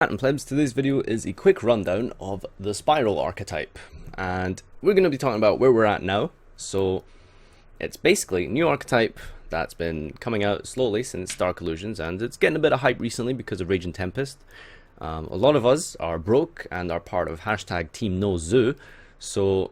And plebs, today's video is a quick rundown of the Spyral archetype, and we're going to be talking about where we're at now. So it's basically a new archetype that's been coming out slowly since Dark Illusions, and it's getting a bit of hype recently because of Rage and Tempest. A lot of us are broke and are part of hashtag Team No Zoo, so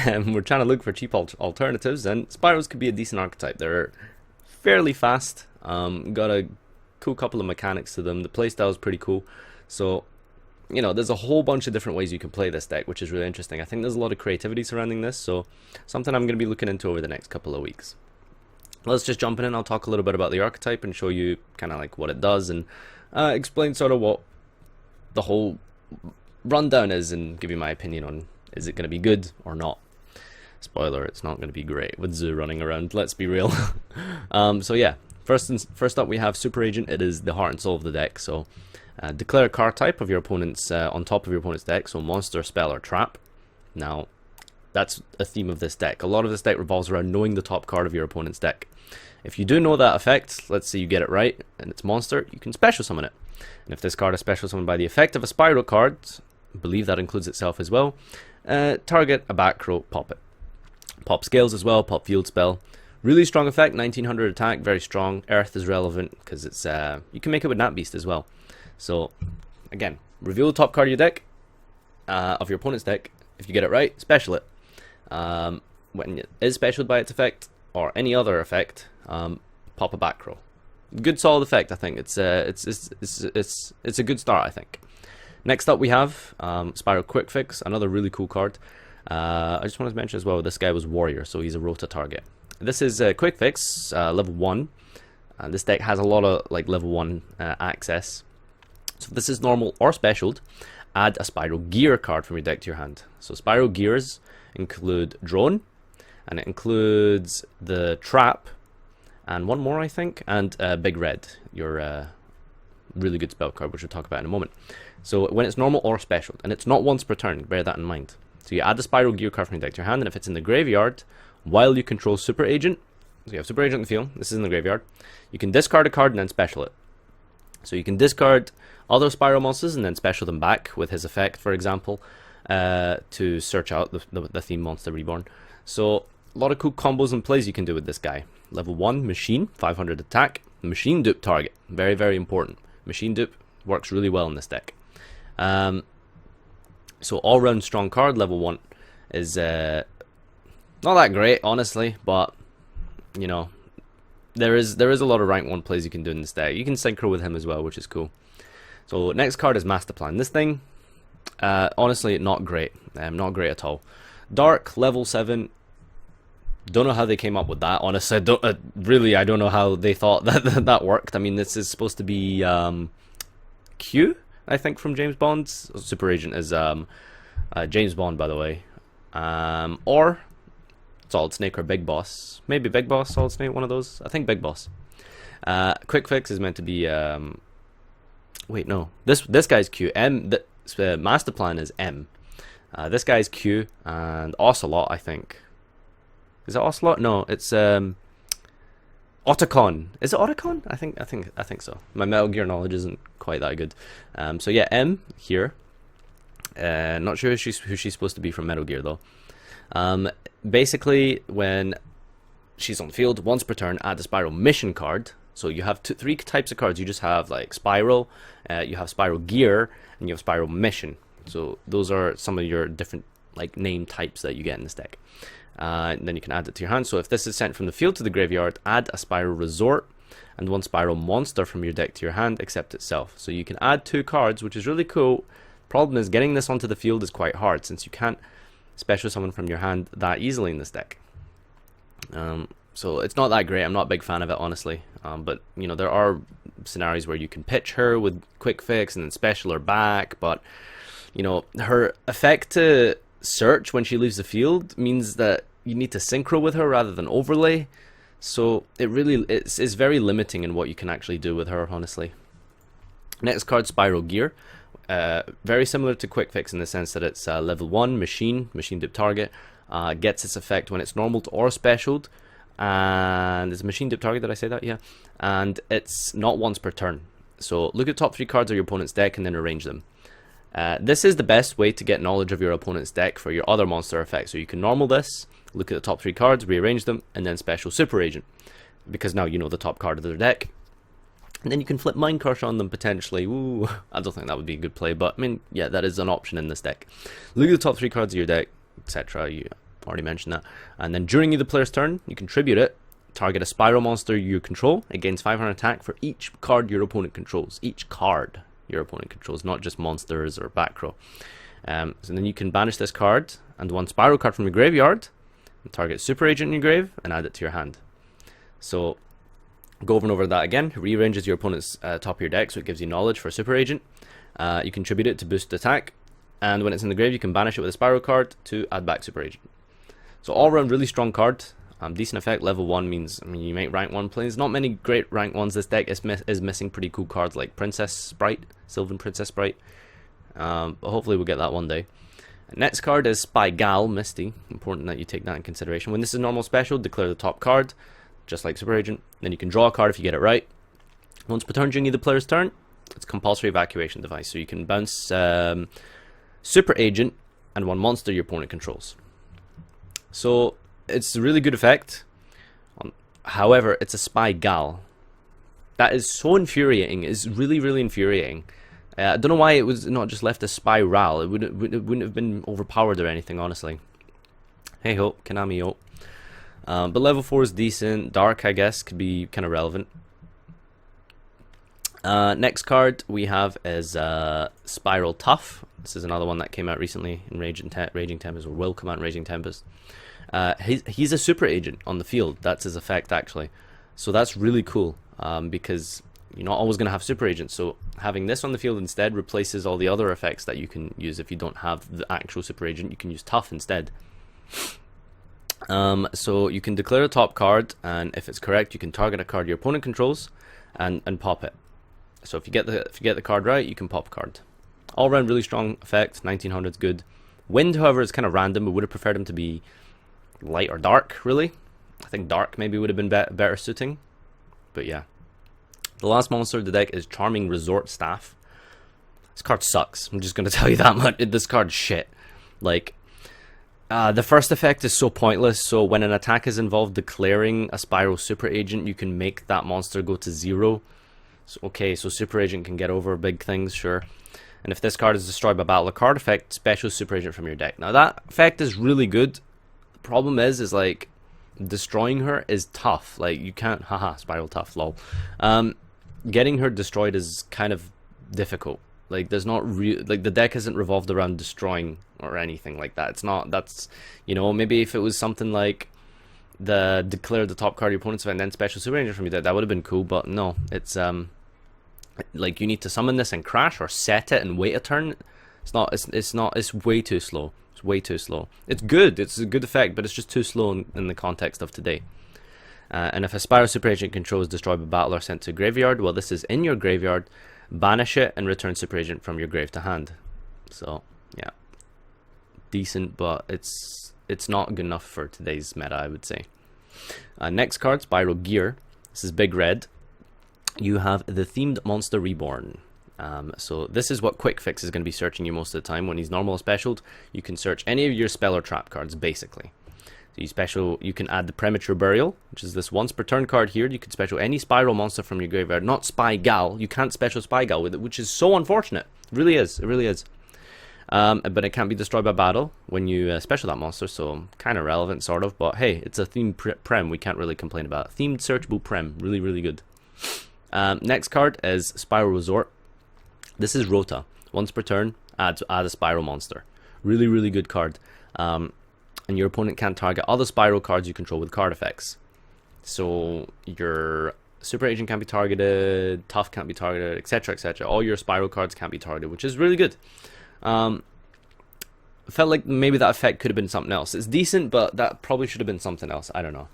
we're trying to look for cheap alternatives, and Spyrals could be a decent archetype. They're fairly fast, got a cool couple of mechanics to them. The playstyle is pretty cool, so you know there's a whole bunch of different ways you can play this deck, which is really interesting. I think there's a lot of creativity surrounding this, so something I'm going to be looking into over the next couple of weeks. Let's just jump in. I'll talk a little bit about the archetype and show you kind of like what it does, and explain sort of what the whole rundown is, and give you my opinion on is it going to be good or not. Spoiler, it's not going to be great with Zoo running around, let's be real. So yeah, first up we have Super Agent. It is the heart and soul of the deck. So declare a card type of your opponent's on top of your opponent's deck, so monster, spell, or trap. Now that's a theme of this deck. A lot of this deck revolves around knowing the top card of your opponent's deck. If you do know that effect, let's say you get it right and it's monster, you can special summon it. And if this card is special summoned by the effect of a Spyral card, I believe that includes itself as well, target a back row, pop it. Pop scales as well, pop field spell. Really strong effect, 1900 attack, very strong. Earth is relevant because it's you can make it with Nat Beast as well. So again, reveal the top card of your deck, of your opponent's deck. If you get it right, special it. When it is specialed by its effect or any other effect, pop a back row. Good solid effect, I think. It's a good start, I think. Next up we have Spyral Quick Fix, another really cool card. I just wanted to mention as well, this guy was Warrior, so he's a Rota target. This is a Quick Fix, level 1. This deck has a lot of like level 1 access. So if this is normal or specialed, add a Spyral Gear card from your deck to your hand. So Spyral Gears include Drone, and it includes the Trap, and one more I think, and Big Red, your really good spell card, which we'll talk about in a moment. So when it's normal or specialed, and it's not once per turn, bear that in mind. So you add the Spyral Gear card from your deck to your hand, and if it's in the graveyard, while you control Super Agent, so you have Super Agent in the field, this is in the graveyard, you can discard a card and then special it. So you can discard other Spyral monsters and then special them back with his effect, for example, to search out the theme monster reborn. So a lot of cool combos and plays you can do with this guy. Level 1, Machine, 500 attack, Machine dupe target, very, very important. Machine dupe works really well in this deck. So all-round strong card. Level 1 is not that great, honestly, but you know there is a lot of rank 1 plays you can do in this deck. You can synchro with him as well, which is cool. So next card is Master Plan. This thing, honestly, not great. Not great at all. Dark, level 7. Don't know how they came up with that. Honestly, I don't know how they thought that worked. I mean, this is supposed to be Q, I think, from James Bond. Super Agent is James Bond, by the way. Or Solid Snake or Big Boss. Maybe Big Boss, Solid Snake, one of those. I think Big Boss. Quick Fix is meant to be wait, no. This guy's Q. Master Plan is M. This guy's Q, and Ocelot, I think. Is it Ocelot? No, it's Otacon. Is it Otacon? I think so. My Metal Gear knowledge isn't quite that good. So yeah, M here. Not sure who she's supposed to be from Metal Gear though. Basically, when she's on the field, once per turn, add a Spyral Mission card. So you have three types of cards. You just have like Spyral, you have Spyral Gear, and you have Spyral Mission. So those are some of your different like name types that you get in this deck. And then you can add it to your hand. So if this is sent from the field to the graveyard, add a Spyral Resort and one Spyral Monster from your deck to your hand, except itself. So you can add 2 cards, which is really cool. Problem is, getting this onto the field is quite hard, since you can't special summon from your hand that easily in this deck. So it's not that great. I'm not a big fan of it, honestly. But you know, there are scenarios where you can pitch her with Quick Fix and then special her back. But you know, her effect to search when she leaves the field means that you need to synchro with her rather than overlay. So it's very limiting in what you can actually do with her, honestly. Next card, Spyral Gear. Very similar to Quick Fix in the sense that it's level 1, Machine dupe target. Gets its effect when it's normal or specialed. And it's a Machine dupe target, did I say that? Yeah. And it's not once per turn. So look at the top 3 cards of your opponent's deck and then arrange them. This is the best way to get knowledge of your opponent's deck for your other monster effects. So you can normal this, look at the top 3 cards, rearrange them, and then special super agent, because now you know the top card of their deck. And then you can flip Mind Crush on them potentially. Ooh, I don't think that would be a good play, but I mean, yeah, that is an option in this deck. Look at the top 3 cards of your deck, etc. You already mentioned that. And then during the player's turn, you can tribute it. Target a Spyral monster you control. It gains 500 attack for each card your opponent controls. Each card your opponent controls, not just monsters or back row. So then you can banish this card and 1 Spyral card from your graveyard. And target Super Agent in your grave and add it to your hand. So go over and over that again. Rearranges your opponent's top of your deck, so it gives you knowledge for Super Agent. You can tribute it to boost attack, and when it's in the grave, you can banish it with a Spyral card to add back Super Agent. So all around, really strong card. Decent effect. Level 1 means, I mean, you make rank 1 plays. Not many great rank 1s. This deck is missing pretty cool cards like Princess Sprite, Sylvan Princess Sprite. But hopefully we'll get that one day. Next card is Gal Misty. Important that you take that in consideration. When this is normal special, declare the top card, just like Super Agent. Then you can draw a card if you get it right. Once per turn during the player's turn, it's compulsory evacuation device. So you can bounce Super Agent and 1 monster your opponent controls. So it's a really good effect. However, it's a Gal. That is so infuriating. It's really, really infuriating. I don't know why it was not just left as Spyral. It wouldn't have been overpowered or anything, honestly. Hey ho, Konami ho. But level 4 is decent. Dark, I guess, could be kind of relevant. Next card we have is Spyral Tough. This is another one that came out recently in Raging Tempest, or will come out in Raging Tempest. He's a Super Agent on the field. That's his effect, actually. So that's really cool, because you're not always going to have Super Agents. So having this on the field instead replaces all the other effects that you can use. If you don't have the actual Super Agent, you can use Tough instead. So you can declare a top card, and if it's correct, you can target a card your opponent controls and pop it. So if you get the card right, you can pop a card. All around really strong effect. 1900 is good. Wind, however, is kind of random. We would have preferred him to be light or dark, really. I think dark maybe would have been better suiting. But yeah. The last monster of the deck is Charming Resort Staff. This card sucks. I'm just going to tell you that much. This card's shit. Like, the first effect is so pointless. So when an attack is involved declaring a Spyral Super Agent, you can make that monster go to 0. So, okay, so Super Agent can get over big things, sure. And if this card is destroyed by battle or card effect, special Super Agent from your deck. Now that effect is really good. The problem is like, destroying her is tough. Like, you can't, haha, Spyral Tough, lol. Getting her destroyed is kind of difficult. Like, there's not like, the deck isn't revolved around destroying or anything like that. It's not, that's, you know, maybe if it was something like the declare the top card of your opponent's event and then special Super Agent from your deck, that would have been cool, but no, it's, like, you need to summon this and crash or set it and wait a turn. It's way too slow. It's way too slow. It's good, it's a good effect, but it's just too slow in the context of today. And if a Spyral Super Agent control is destroyed by battle or sent to graveyard, well, this is in your graveyard, banish it and return Super Agent from your grave to hand. So, yeah. Decent, but it's not good enough for today's meta, I would say. Next card, Spyral Gear. This is big red. You have the Themed Monster Reborn. So this is what Quick Fix is going to be searching you most of the time. When he's normal or specialed, you can search any of your spell or trap cards, basically. So you can add the Premature Burial, which is this once per turn card here. You can special any Spyral monster from your graveyard, not Gal. You can't special Gal with it, which is so unfortunate. It really is. It really is. But it can't be destroyed by battle when you special that monster, so kind of relevant, sort of. But hey, it's a themed prem. We can't really complain about it. Themed searchable prem. Really, really good. Next card is Spyral Resort. This is Rota. Once per turn, add a Spyral monster. Really, really good card. And your opponent can't target other Spyral cards you control with card effects. So your Super Agent can't be targeted, Tough can't be targeted, etc, etc. All your Spyral cards can't be targeted, which is really good. Felt like maybe that effect could have been something else. It's decent, but that probably should have been something else. I don't know.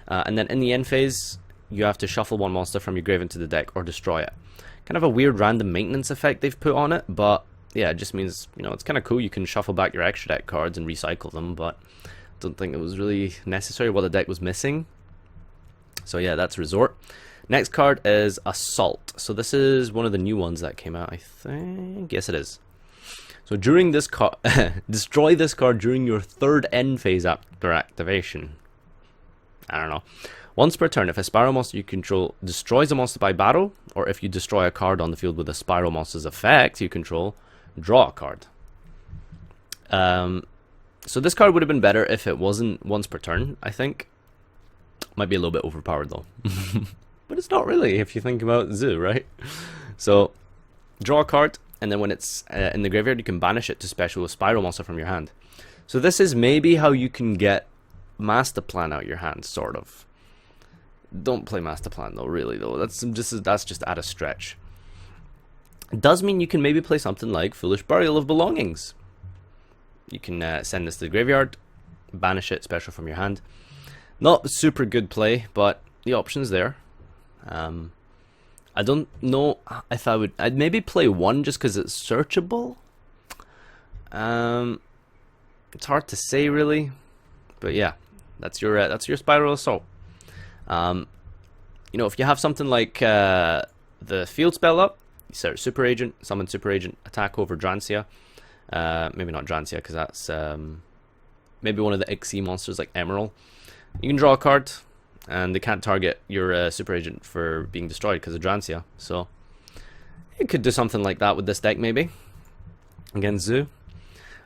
And then in the end phase, you have to shuffle 1 monster from your grave into the deck or destroy it. Kind of a weird random maintenance effect they've put on it, but yeah, it just means, you know, it's kind of cool. You can shuffle back your extra deck cards and recycle them, but I don't think it was really necessary what the deck was missing. So yeah, that's Resort. Next card is Assault. So this is one of the new ones that came out, I think. Yes, it is. So during this card, destroy this card during your third end phase after activation. I don't know. Once per turn, if a Spyral monster you control destroys a monster by battle, or if you destroy a card on the field with a Spyral monster's effect you control, draw a card. So this card would have been better if it wasn't once per turn, I think. Might be a little bit overpowered though. But it's not really if you think about Zoo, right? So, draw a card, and then when it's in the graveyard you can banish it to special a Spyral monster from your hand. So this is maybe how you can get Master Plan out your hand, sort of. Don't play Master Plan though, really though. That's just at a stretch. It does mean you can maybe play something like Foolish Burial of Belongings. You can send this to the graveyard, banish it, special from your hand. Not super good play, but the option's there. I don't know if I'd maybe play one just because it's searchable. It's hard to say really, but yeah, that's your Spyral Assault. You know, if you have something like the field spell up, you start Super Agent, summon Super Agent, attack over Drancia. Maybe not Drancia because that's maybe one of the XC monsters like Emerald. You can draw a card, and they can't target your Super Agent for being destroyed because of Drancia. So you could do something like that with this deck maybe against Zoo.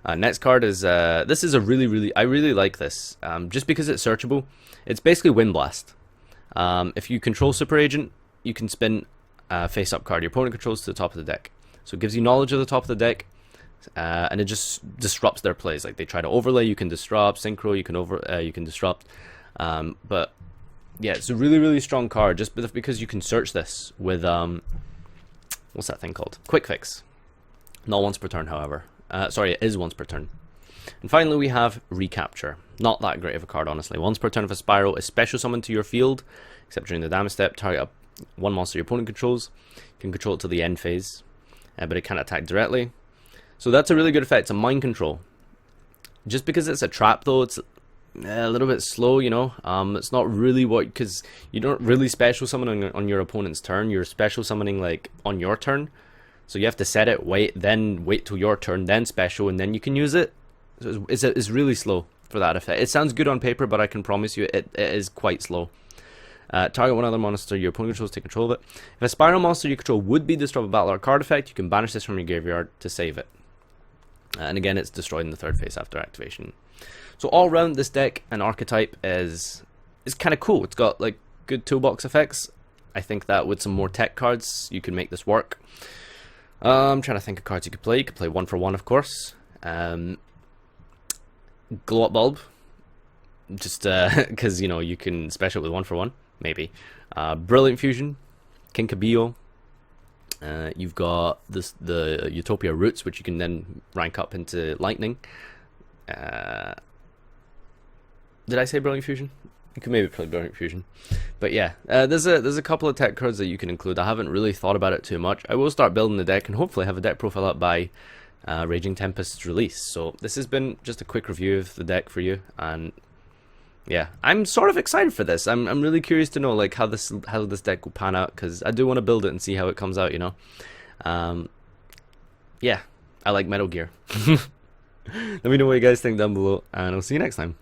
Next card is this is a I really like this just because it's searchable. It's basically Wind Blast. If you control Super Agent, you can spin a face-up card your opponent controls to the top of the deck. So it gives you knowledge of the top of the deck, and it just disrupts their plays. Like they try to overlay, you can disrupt. Synchro, you can disrupt. But yeah, it's a really strong card just because you can search this with what's that thing called? Quick Fix. Not once per turn, however. Sorry, it is once per turn. And finally we have Recapture. Not that great of a card, honestly. Once per turn if a Spyral is special summoned to your field, except during the damage step, target up one monster your opponent controls. You can control it to the end phase, but it can't attack directly. So that's a really good effect. It's a mind control. Just because it's a trap though, it's a little bit slow, you know. It's not really because you don't really special summon on your opponent's turn. You're special summoning like on your turn. So you have to set it, then wait till your turn, then special, and then you can use it. So it's really slow for that effect. It sounds good on paper, but I can promise you it is quite slow. Target one other monster your opponent controls, take control of it. If a Spyral monster you control would be destroyed by battle or card effect, you can banish this from your graveyard to save it. And again, it's destroyed in the third phase after activation. So all round, this deck and archetype is kind of cool. It's got like good toolbox effects. I think that with some more tech cards, you can make this work. I'm trying to think of cards you could play. You could play 1-for-1, of course. Glow Up Bulb, just because you know you can special with 1-for-1, maybe. Brilliant Fusion, Kinkabillo. You've got the Utopia Roots, which you can then rank up into Lightning. Did I say Brilliant Fusion? You can maybe play Brilliant Fusion, but yeah, there's a couple of tech cards that you can include. I haven't really thought about it too much. I will start building the deck and hopefully have a deck profile up by Raging Tempest's release. So this has been just a quick review of the deck for you, and yeah, I'm sort of excited for this. I'm really curious to know like how this deck will pan out, because I do want to build it and see how it comes out, you know. Yeah, I like Metal Gear. Let me know what you guys think down below, and I'll see you next time.